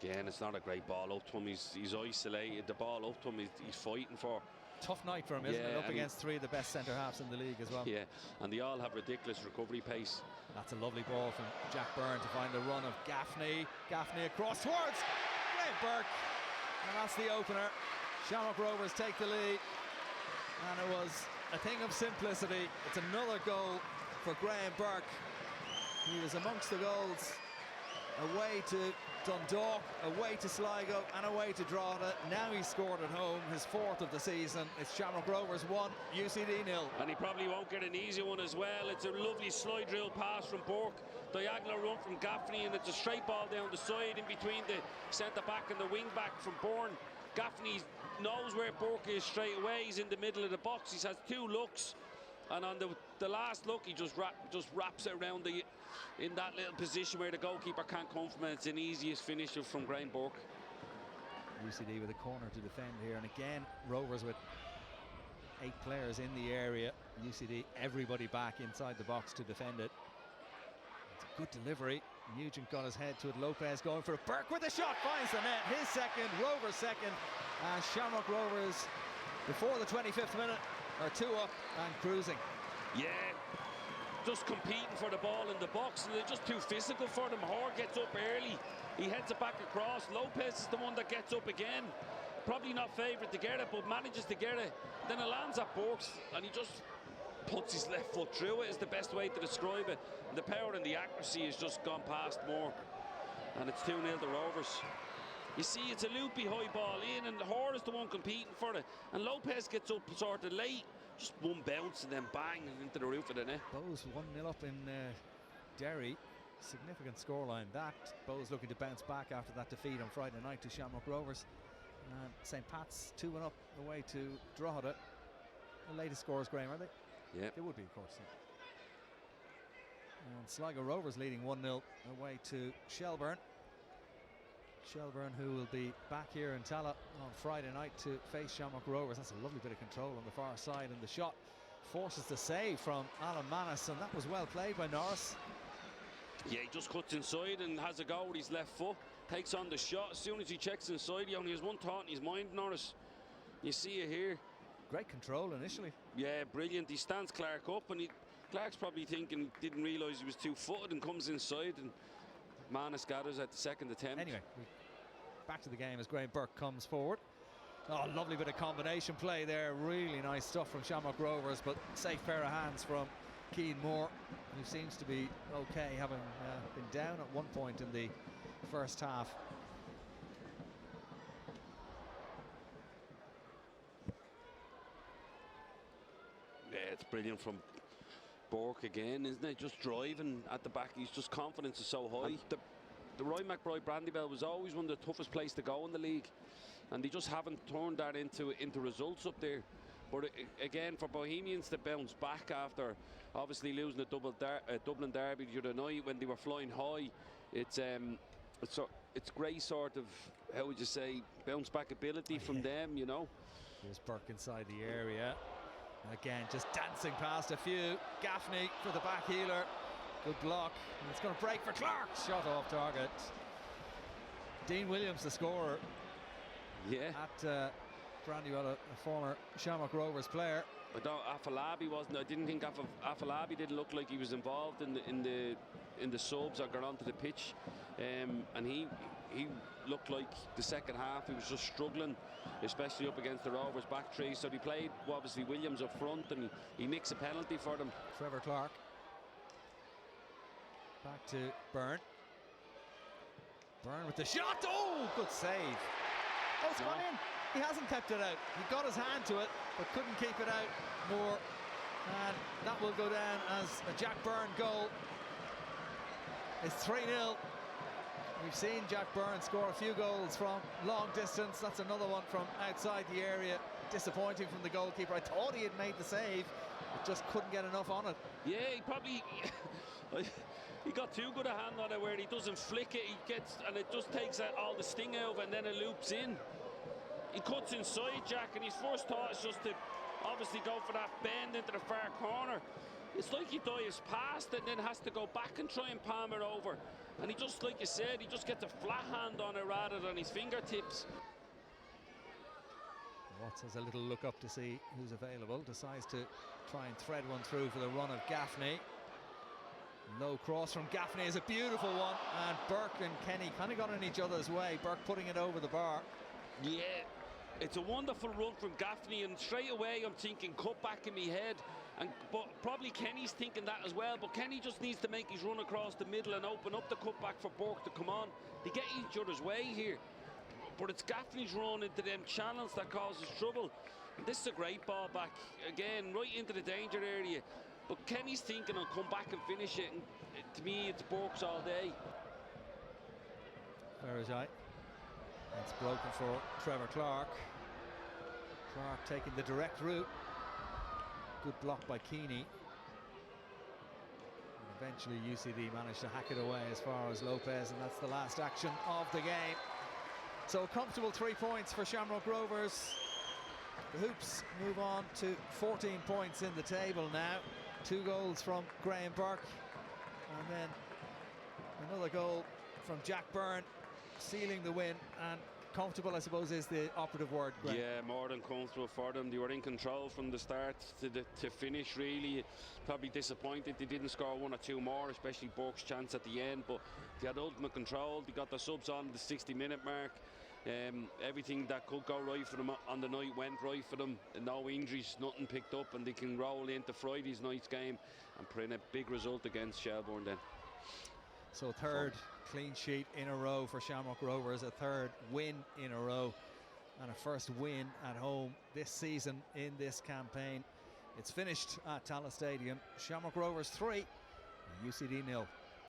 Again, it's not a great ball up to him. He's isolated. The ball up to him, he's fighting for. Tough night for him, isn't it? Up against three of the best centre-halves in the league as well. Yeah, and they all have ridiculous recovery pace. That's a lovely ball from Jack Byrne to find the run of Gaffney. Gaffney across towards Graham Burke. And that's the opener. Shamrock Rovers take the lead. And it was a thing of simplicity. It's another goal for Graham Burke. He was amongst the goals away to Dundalk, away to Sligo and away to Drogheda. Now he's scored at home, his fourth of the season. It's Shamrock Rovers 1, UCD 0. And he probably won't get an easy one as well. It's a lovely slide drill pass from Burke, diagonal run from Gaffney, and it's a straight ball down the side in between the centre-back and the wing-back from Byrne. Gaffney knows where Burke is straight away. He's in the middle of the box. He has two looks, and on the last look he just wraps it around in that little position where the goalkeeper can't come from it. It's an easiest finisher from Graham Burke. UCD with a corner to defend here, and again Rovers with 8 players in the area. UCD everybody back inside the box to defend it. It's a good delivery. Nugent got his head to it. Lopez going for a Burke with a shot, finds the net. His second, Rovers second, and Shamrock Rovers before the 25th minute are 2 up and cruising. Yeah, just competing for the ball in the box, and they're just too physical for them. Hoare gets up early, he heads it back across. Lopez is the one that gets up again, probably not favoured to get it, but manages to get it. Then it lands at Burke's and he just puts his left foot through it, is the best way to describe it. And the power and the accuracy has just gone past Moore, and it's 2-0 to Rovers. You see, it's a loopy high ball in, and Hoare is the one competing for it, and Lopez gets up sort of late, just one bounce and then bang into the roof of the net. Bows 1-0 up in Derry. Significant scoreline that. Bows looking to bounce back after that defeat on Friday night to Shamrock Rovers. St Pat's 2-1 up away to Drogheda. The latest scores, Graham, are they? Yeah, they would be, of course. Yeah. And Sligo Rovers leading 1-0 away to Shelbourne. Shelbourne, who will be back here in Tallaght on Friday night to face Shamrock Rovers. That's a lovely bit of control on the far side, and the shot forces the save from Alan Manus, and that was well played by Norris. Yeah, he just cuts inside and has a go with his left foot, takes on the shot. As soon as he checks inside, he only has one thought in his mind, Norris. You see it here. Great control initially. Yeah, brilliant. He stands Clark up, and Clark's probably thinking, didn't realise he was two-footed, and comes inside, and Manus gathers at the second attempt. Anyway, back to the game as Graham Burke comes forward. Oh, lovely bit of combination play there. Really nice stuff from Shamrock Rovers, but safe pair of hands from Keane Moore, who seems to be okay, having been down at one point in the first half. Yeah, it's brilliant from Burke again, isn't it? Just driving at the back. He's just confidence is so high. The Roy McBride Brandybell was always one of the toughest places to go in the league, and they just haven't turned that into results up there. But again, for Bohemians to bounce back after obviously losing the Dublin Derby the other night when they were flying high, it's great sort of, how would you say, bounce back ability from them, you know. Here's Burke inside the area. Again, just dancing past a few. Gaffney for the back heeler. Good block. And it's going to break for Clark. Shot off target. Dean Williams, the scorer. Yeah. At Brandywell, a former Shamrock Rovers player. Afalabi wasn't. I didn't think Afalabi didn't look like he was involved in the subs or got onto the pitch, and he looked like the second half he was just struggling, especially up against the Rovers back three. So he played obviously Williams up front, and he nicks a penalty for them. Trevor Clark back to Byrne. Byrne with the shot. Oh, good save. Oh, it's gone in. He hasn't kept it out. He got his hand to it, but couldn't keep it out more. And that will go down as a Jack Byrne goal. It's 3-0. We've seen Jack Byrne score a few goals from long distance. That's another one from outside the area. Disappointing from the goalkeeper. I thought he had made the save, but just couldn't get enough on it. Yeah, he probably... he got too good a hand on it where he doesn't flick it. He gets, and it just takes all the sting out of it, and then it loops in. He cuts inside, Jack, and his first thought is just to obviously go for that bend into the far corner. It's like he dives past and then has to go back and try and palm it over. And he just, like you said, he just gets a flat hand on it rather than his fingertips. Watts has a little look up to see who's available, decides to try and thread one through for the run of Gaffney. Low cross from Gaffney is a beautiful one, and Burke and Kenny kind of got in each other's way. Burke putting it over the bar. Yeah, it's a wonderful run from Gaffney, and straight away I'm thinking cut back in my head, but probably Kenny's thinking that as well. But Kenny just needs to make his run across the middle and open up the cutback for Burke to come on. They get each other's way here, but it's Gaffney's run into them channels that causes trouble. And this is a great ball back again, right into the danger area. But Kenny's thinking I'll come back and finish it, and to me it's Burke's all day. Verajai. It's broken for Trevor Clark. Clark taking the direct route. Good block by Keeney. And eventually UCD managed to hack it away as far as Lopez, and that's the last action of the game. So a comfortable 3 points for Shamrock Rovers. The Hoops move on to 14 points in the table now. 2 goals from Graham Burke, and then another goal from Jack Byrne, sealing the win. And comfortable, I suppose, is the operative word, Graham. Yeah, more than comfortable for them. They were in control from the start to finish, really. Probably disappointed they didn't score 1 or 2 more, especially Burke's chance at the end, but they had ultimate control. They got their subs on the 60-minute mark. Everything that could go right for them on the night went right for them. No injuries, nothing picked up, and they can roll into Friday's night's game and put in a big result against Shelbourne then. So third clean sheet in a row for Shamrock Rovers, a third win in a row, and a first win at home this season in this campaign. It's finished at Tallaght Stadium. Shamrock Rovers 3, UCD 0.